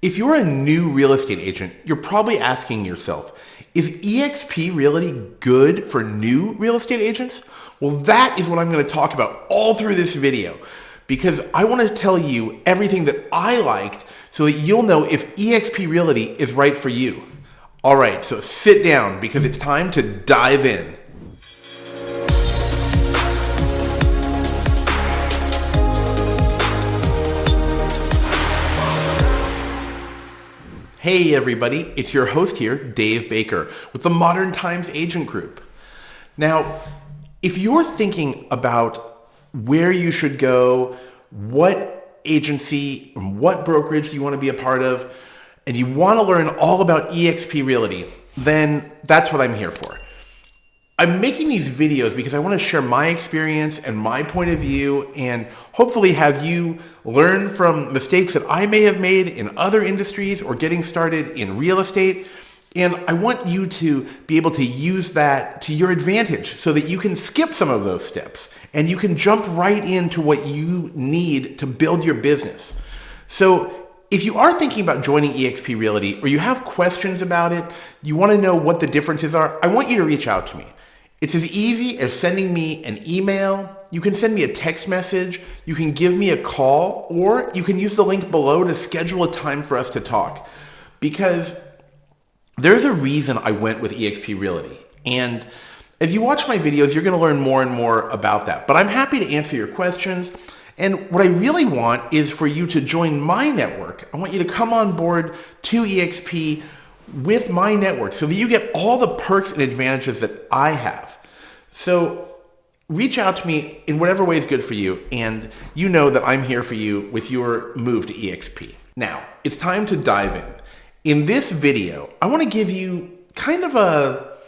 If you're a new real estate agent, you're probably asking yourself, is Exp Realty good for new real estate agents? Well, that is what I'm going to talk about all through this video, because I want to tell you everything that I liked so that you'll know if Exp Realty is right for you. All right, so sit down because it's time to dive in. Hey everybody, it's your host here, Dave Baker, with the Modern Times Agent Group. Now, if you're thinking about where you should go, what agency, what brokerage you want to be a part of, and you want to learn all about Exp Realty, then that's what I'm here for. I'm making these videos because I want to share my experience and my point of view and hopefully have you learn from mistakes that I may have made in other industries or getting started in real estate. And I want you to be able to use that to your advantage so that you can skip some of those steps and you can jump right into what you need to build your business. So if you are thinking about joining Exp Realty or you have questions about it, you want to know what the differences are, I want you to reach out to me. It's as easy as sending me an email. You can send me a text message. You can give me a call, or you can use the link below to schedule a time for us to talk. Because there's a reason I went with Exp Realty. And as you watch my videos, you're going to learn more and more about that. But I'm happy to answer your questions. And what I really want is for you to join my network. I want you to come on board to Exp with my network so that you get all the perks and advantages that I have. So reach out to me in whatever way is good for you, and you know that I'm here for you with your move to Exp. Now, it's time to dive in. In this video, I want to give you kind of a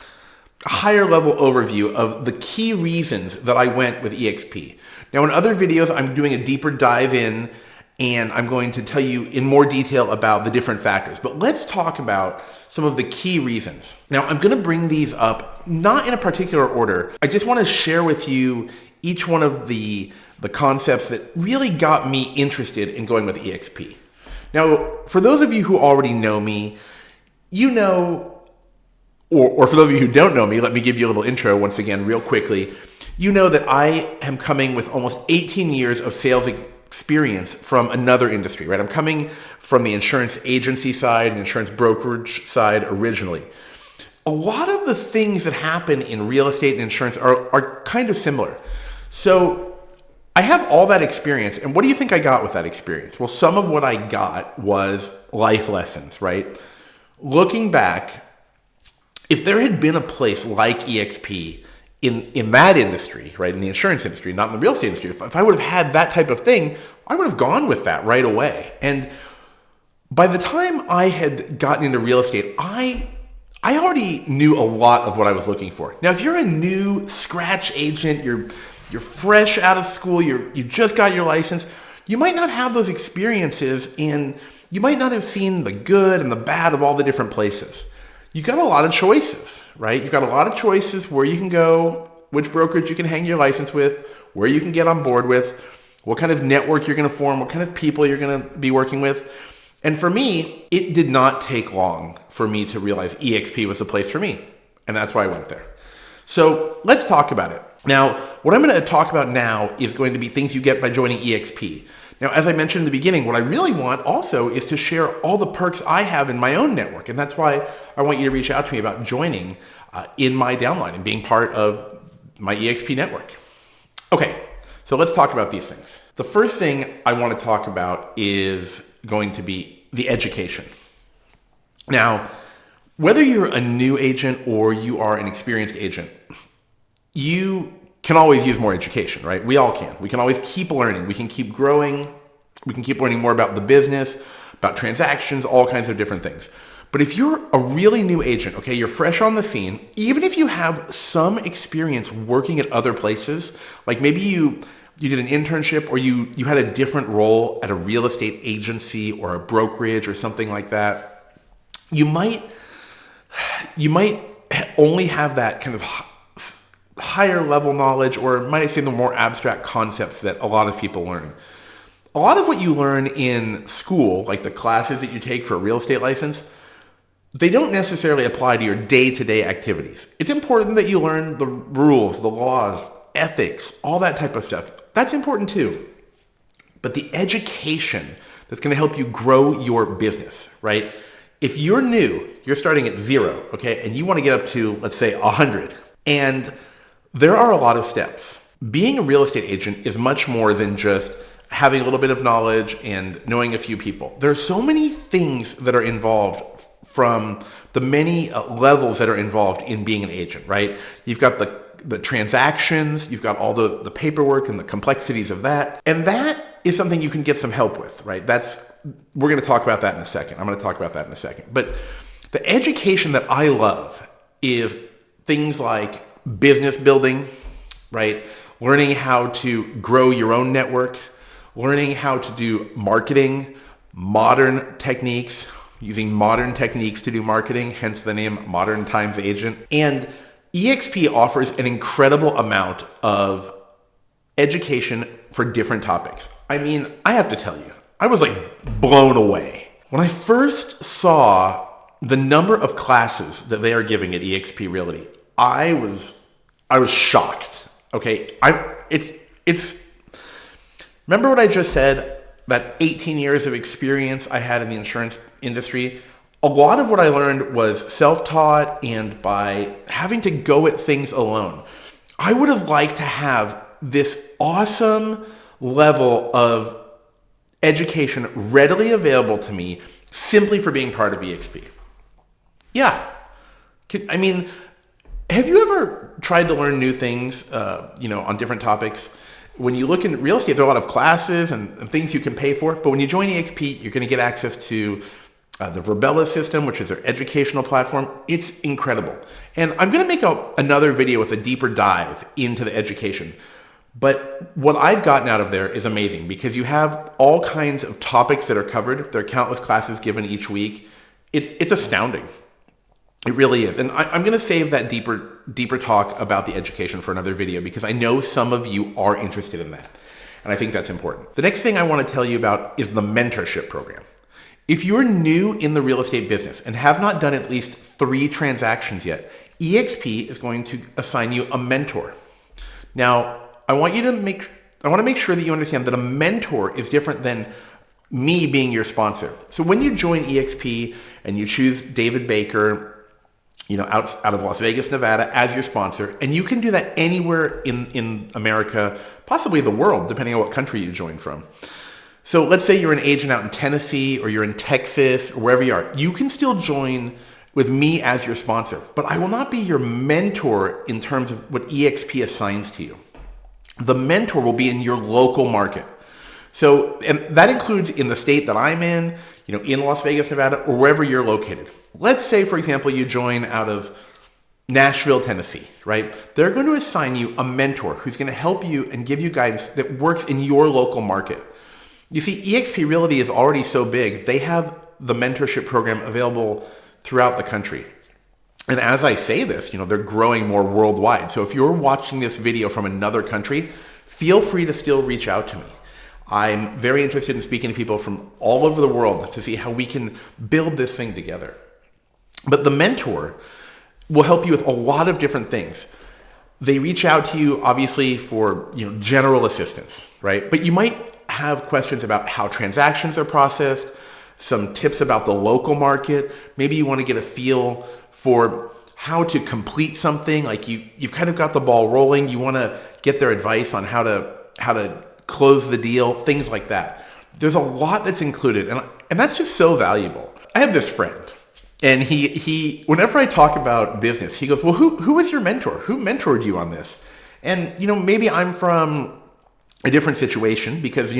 higher level overview of the key reasons that I went with Exp. Now, in other videos, I'm doing a deeper dive in and I'm going to tell you in more detail about the different factors. But let's talk about some of the key reasons. Now, I'm going to bring these up not in a particular order. I just want to share with you each one of the concepts that really got me interested in going with Exp. Now, for those of you who already know me, you know, or for those of you who don't know me, let me give you a little intro once again real quickly. You know that I am coming with almost 18 years of sales experience from another industry, right? I'm coming from the insurance agency side and insurance brokerage side originally. A lot of the things that happen in real estate and insurance are kind of similar. So I have all that experience, and what do you think I got with that experience? Well, some of what I got was life lessons, right? Looking back, if there had been a place like Exp in that industry, right, in the insurance industry, not in the real estate industry, if I would have had that type of thing, I would have gone with that right away. And by the time I had gotten into real estate, I already knew a lot of what I was looking for. Now, if you're a new scratch agent, you're fresh out of school, you just got your license, you might not have those experiences and you might not have seen the good and the bad of all the different places. You've got a lot of choices, right? You've got a lot of choices where you can go, which brokerage you can hang your license with, where you can get on board with, what kind of network you're going to form, what kind of people you're going to be working with. And for me, it did not take long for me to realize Exp was the place for me. And that's why I went there. So let's talk about it. Now, what I'm going to talk about now is going to be things you get by joining Exp. Now, as I mentioned in the beginning, what I really want also is to share all the perks I have in my own network. And that's why I want you to reach out to me about joining in my downline and being part of my Exp network. Okay, so let's talk about these things. The first thing I want to talk about is going to be the education. Now, whether you're a new agent or you are an experienced agent, you can always use more education, right? We all can. We can always keep learning. We can keep growing. We can keep learning more about the business, about transactions, all kinds of different things. But if you're a really new agent, okay, you're fresh on the scene, even if you have some experience working at other places, like maybe you did an internship or you had a different role at a real estate agency or a brokerage or something like that, you might only have that kind of higher level knowledge, or might I say the more abstract concepts that a lot of people learn. a lot of what you learn in school, like the classes that you take for a real estate license, they don't necessarily apply to your day-to-day activities. It's important that you learn the rules, the laws, ethics, all that type of stuff. That's important too. But the education that's going to help you grow your business, right? If you're new, you're starting at 0, okay, and you want to get up to, let's say, 100, and there are a lot of steps. Being a real estate agent is much more than just having a little bit of knowledge and knowing a few people. There are so many things that are involved from the many levels that are involved in being an agent, right? You've got the transactions, you've got all the paperwork and the complexities of that. And that is something you can get some help with, right? We're going to talk about that in a second. I'm going to talk about that in a second. But the education that I love is things like business building, right? Learning how to grow your own network, learning how to do marketing, modern techniques, using modern techniques to do marketing, hence the name Modern Times Agent. And EXP offers an incredible amount of education for different topics. I mean, I have to tell you, I was like blown away. When I first saw the number of classes that they are giving at EXP Realty, I was shocked. Okay, remember what I just said? That 18 years of experience I had in the insurance industry, a lot of what I learned was self-taught and by having to go at things alone. I would have liked to have this awesome level of education readily available to me simply for being part of EXP. Yeah. I mean, have you ever tried to learn new things, on different topics? When you look in real estate, there are a lot of classes and things you can pay for, but when you join EXP, you're going to get access to the Verbella system, which is their educational platform. It's incredible. And I'm going to make another video with a deeper dive into the education. But what I've gotten out of there is amazing because you have all kinds of topics that are covered. There are countless classes given each week. It's astounding. It really is. And I'm going to save that deeper talk about the education for another video because I know some of you are interested in that. And I think that's important. The next thing I want to tell you about is the mentorship program. If you're new in the real estate business and have not done at least 3 transactions yet, EXP is going to assign you a mentor. Now, I want to make sure that you understand that a mentor is different than me being your sponsor. So when you join EXP and you choose David Baker, out of Las Vegas, Nevada as your sponsor, and you can do that anywhere in America, possibly the world, depending on what country you join from. So let's say you're an agent out in Tennessee or you're in Texas or wherever you are. You can still join with me as your sponsor, but I will not be your mentor in terms of what EXP assigns to you. The mentor will be in your local market. So, and that includes in the state that I'm in Las Vegas, Nevada, or wherever you're located. Let's say, for example, you join out of Nashville, Tennessee, right? They're going to assign you a mentor who's going to help you and give you guidance that works in your local market. You see, EXP Realty is already so big, they have the mentorship program available throughout the country. And as I say this, they're growing more worldwide. So if you're watching this video from another country, feel free to still reach out to me. I'm very interested in speaking to people from all over the world to see how we can build this thing together. But the mentor will help you with a lot of different things. They reach out to you, obviously, for general assistance, right? But you might have questions about how transactions are processed, some tips about the local market. Maybe you want to get a feel for how to complete something. Like you've kind of got the ball rolling. You want to get their advice on how to close the deal, things like that. There's a lot that's included, and that's just so valuable. I have this friend, and he whenever I talk about business, he goes, "Well, who was your mentor? Who mentored you on this?" And maybe I'm from a different situation because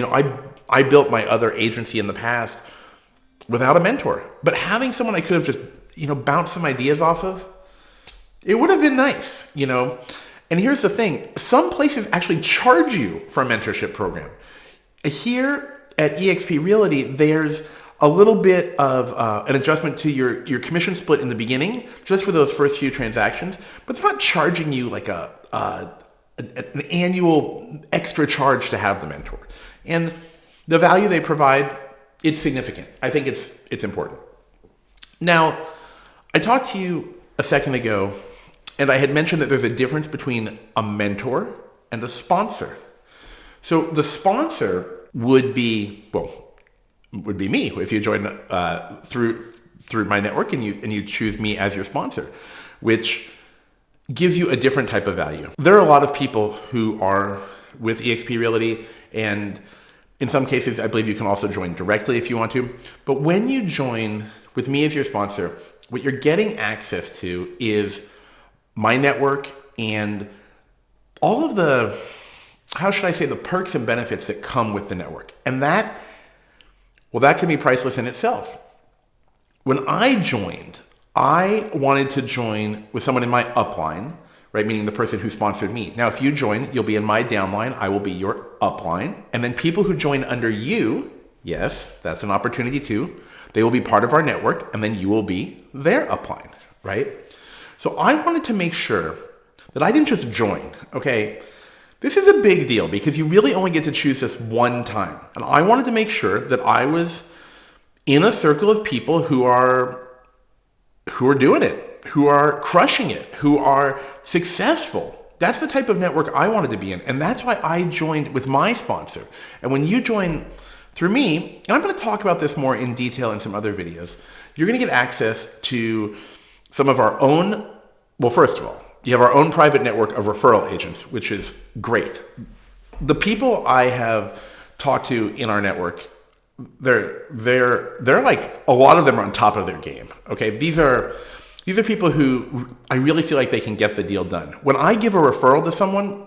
I built my other agency in the past without a mentor, but having someone I could have just bounced some ideas off of, it would have been nice, And here's the thing, some places actually charge you for a mentorship program. Here at EXP Realty, there's a little bit of an adjustment to your commission split in the beginning, just for those first few transactions, but it's not charging you like an annual extra charge to have the mentor. And the value they provide, it's significant. I think it's important. Now, I talked to you a second ago, and I had mentioned that there's a difference between a mentor and a sponsor. So the sponsor would be me if you join through my network and you choose me as your sponsor, which gives you a different type of value. There are a lot of people who are with Exp Realty, and in some cases, I believe you can also join directly if you want to. But when you join with me as your sponsor, what you're getting access to is my network and all of the, how should I say, the perks and benefits that come with the network. And that can be priceless in itself. When I joined, I wanted to join with someone in my upline, right? Meaning the person who sponsored me. Now, if you join, you'll be in my downline. I will be your upline. And then people who join under you, yes, that's an opportunity too. They will be part of our network, and then you will be their upline, right? So I wanted to make sure that I didn't just join, okay? This is a big deal because you really only get to choose this one time. And I wanted to make sure that I was in a circle of people who are doing it, who are crushing it, who are successful. That's the type of network I wanted to be in. And that's why I joined with my sponsor. And when you join through me, and I'm going to talk about this more in detail in some other videos, you're going to get access to some of our own, well, first of all, you have our own private network of referral agents, which is great. The people I have talked to in our network, they're like, a lot of them are on top of their game. Okay, these are people who I really feel like they can get the deal done. When I give a referral to someone,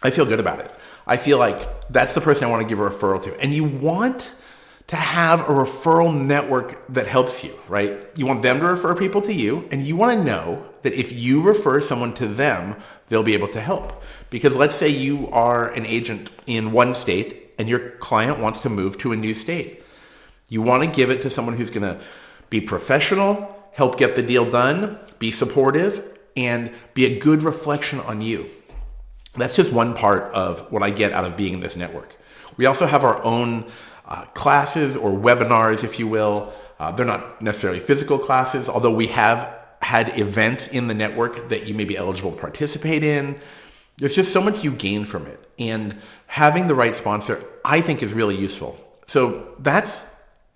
I feel good about it. I feel like that's the person I want to give a referral to. And you want to have a referral network that helps you, right? You want them to refer people to you, and you want to know that if you refer someone to them, they'll be able to help. Because let's say you are an agent in one state and your client wants to move to a new state. You want to give it to someone who's going to be professional, help get the deal done, be supportive, and be a good reflection on you. That's just one part of what I get out of being in this network. We also have our own classes or webinars, if you will. They're not necessarily physical classes, although we have had events in the network that you may be eligible to participate in. There's just so much you gain from it. And having the right sponsor, I think, is really useful. So that's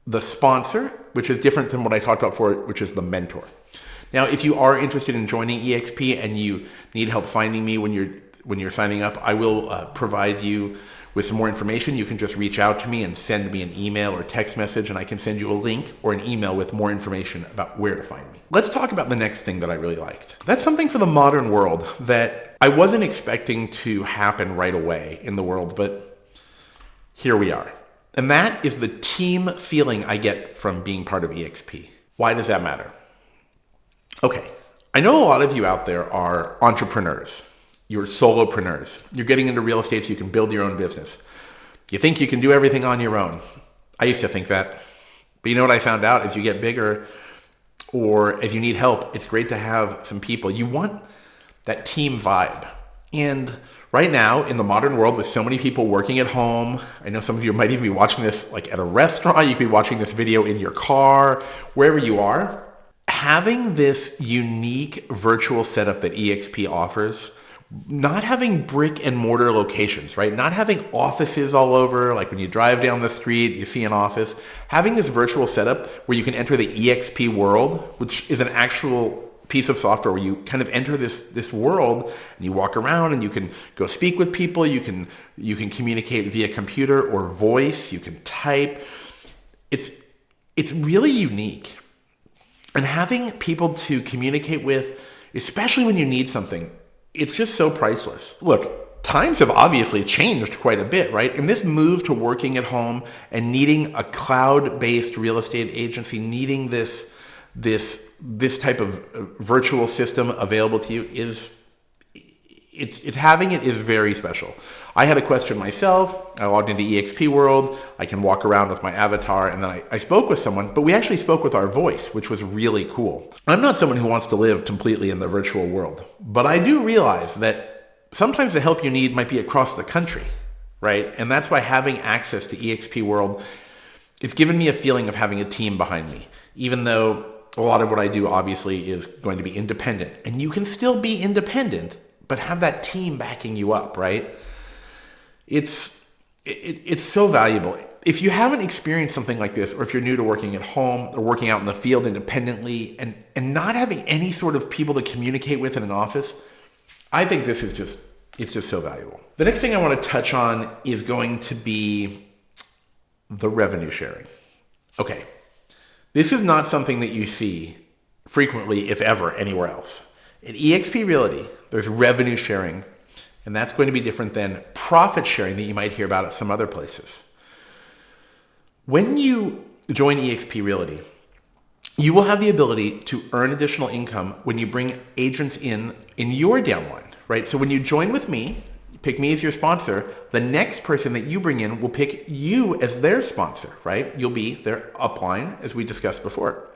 the sponsor, which is different than what I talked about before, which is the mentor. Now, if you are interested in joining EXP and you need help finding me when you're signing up, I will provide you with some more information. You can just reach out to me and send me an email or text message, and I can send you a link or an email with more information about where to find me. Let's talk about the next thing that I really liked. That's something for the modern world that I wasn't expecting to happen right away in the world, but here we are. And that is the team feeling I get from being part of EXP. Why does that matter? Okay, I know a lot of you out there are entrepreneurs. You're solopreneurs. You're getting into real estate so you can build your own business. You think you can do everything on your own. I used to think that. But you know what I found out? As you get bigger or if you need help, it's great to have some people. You want that team vibe. And right now in the modern world with so many people working at home, I know some of you might even be watching this like at a restaurant. You could be watching this video in your car, wherever you are. Having this unique virtual setup that EXP offers, not having brick and mortar locations, right? Not having offices all over, like when you drive down the street, you see an office. Having this virtual setup where you can enter the EXP world, which is an actual piece of software where you kind of enter this world and you walk around and you can go speak with people. You can communicate via computer or voice. You can type. It's really unique. And having people to communicate with, especially when you need something, it's just so priceless. Look, times have obviously changed quite a bit, right? And this move to working at home and needing a cloud-based real estate agency, needing this type of virtual system available to you it's having it is very special. I had a question myself. I logged into EXP World. I can walk around with my avatar, and then I spoke with someone, but we actually spoke with our voice, which was really cool. I'm not someone who wants to live completely in the virtual world, but I do realize that sometimes the help you need might be across the country, right? And that's why having access to EXP World, it's given me a feeling of having a team behind me, even though a lot of what I do obviously is going to be independent. And you can still be independent, but have that team backing you up, right? It's so valuable. If you haven't experienced something like this, or if you're new to working at home or working out in the field independently and not having any sort of people to communicate with in an office, I think this is just so valuable. The next thing I want to touch on is going to be the revenue sharing. Okay, this is not something that you see frequently, if ever, anywhere else. At Exp Realty, there's revenue sharing, and that's going to be different than profit sharing that you might hear about at some other places. When you join Exp Realty, you will have the ability to earn additional income when you bring agents in your downline, right? So when you join with me, pick me as your sponsor, the next person that you bring in will pick you as their sponsor, right? You'll be their upline, as we discussed before.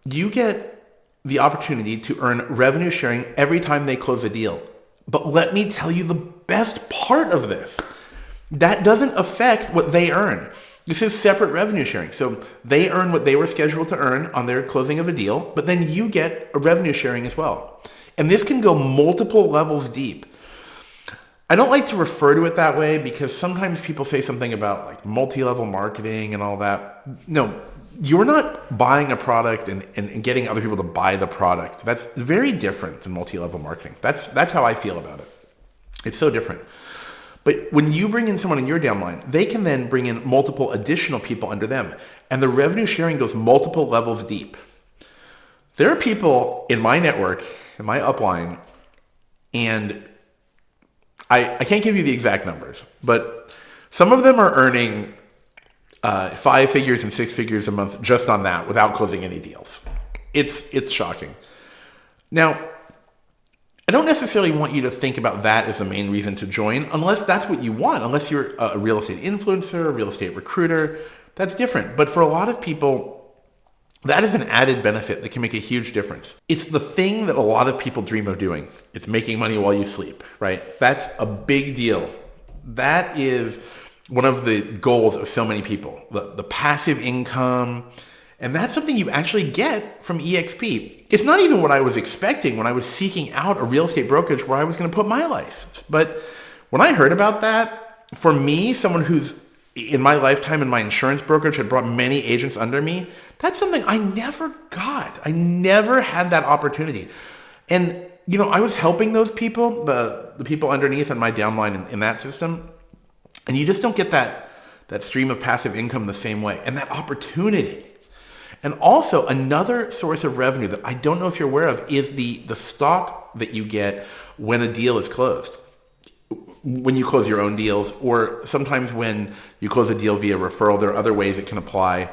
You get the opportunity to earn revenue sharing every time they close a deal. But let me tell you the best part of this. That doesn't affect what they earn. This is separate revenue sharing. So they earn what they were scheduled to earn on their closing of a deal, but then you get a revenue sharing as well. And this can go multiple levels deep. I don't like to refer to it that way because sometimes people say something about like multi-level marketing and all that. No, you're not buying a product and getting other people to buy the product. That's very different than multi-level marketing. That's how I feel about it. It's so different. But when you bring in someone in your downline, they can then bring in multiple additional people under them. And the revenue sharing goes multiple levels deep. There are people in my network, in my upline, and I can't give you the exact numbers, but some of them are earning 5 figures and 6 figures a month just on that without closing any deals. It's shocking. Now, I don't necessarily want you to think about that as the main reason to join, unless that's what you want, unless you're a real estate influencer, a real estate recruiter. That's different. But for a lot of people, that is an added benefit that can make a huge difference. It's the thing that a lot of people dream of doing. It's making money while you sleep, right? That's a big deal. That is one of the goals of so many people, the passive income. And that's something you actually get from EXP. It's not even what I was expecting when I was seeking out a real estate brokerage where I was going to put my license. But when I heard about that, for me, someone who's in my lifetime in my insurance brokerage had brought many agents under me, that's something I never got. I never had that opportunity. And, I was helping those people, the people underneath on my downline in that system. And you just don't get that stream of passive income the same way. And that opportunity. And also another source of revenue that I don't know if you're aware of is the stock that you get when a deal is closed. When you close your own deals, or sometimes when you close a deal via referral, there are other ways it can apply.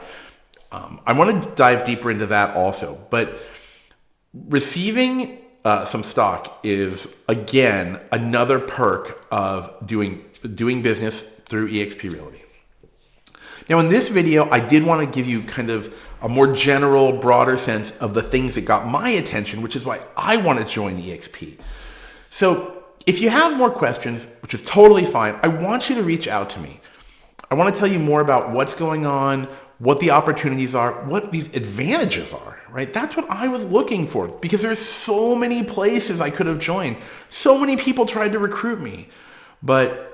I want to dive deeper into that also. But receiving some stock is, again, another perk of doing business through Exp Realty. Now, in this video, I did want to give you kind of a more general, broader sense of the things that got my attention, which is why I want to join EXP. So if you have more questions, which is totally fine, I want you to reach out to me. I want to tell you more about what's going on, what the opportunities are, what these advantages are, right? That's what I was looking for because there's so many places I could have joined. So many people tried to recruit me, but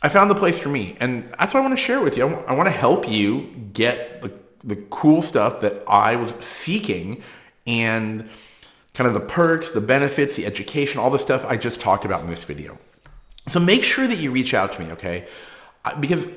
I found the place for me. And that's what I want to share with you. I want to help you get the cool stuff that I was seeking and kind of the perks, the benefits, the education, all the stuff I just talked about in this video. So make sure that you reach out to me, okay? Because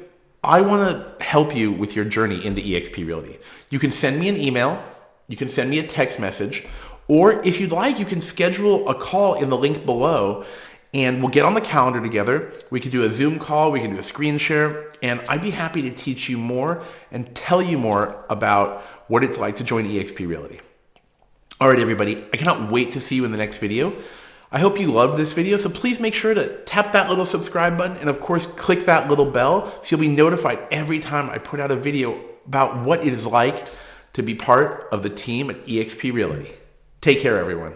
I want to help you with your journey into Exp Realty. You can send me an email, you can send me a text message, or if you'd like, you can schedule a call in the link below and we'll get on the calendar together. We can do a Zoom call, we can do a screen share, and I'd be happy to teach you more and tell you more about what it's like to join Exp Realty. All right, everybody, I cannot wait to see you in the next video. I hope you loved this video, so please make sure to tap that little subscribe button and, of course, click that little bell so you'll be notified every time I put out a video about what it is like to be part of the team at Exp Realty. Take care, everyone.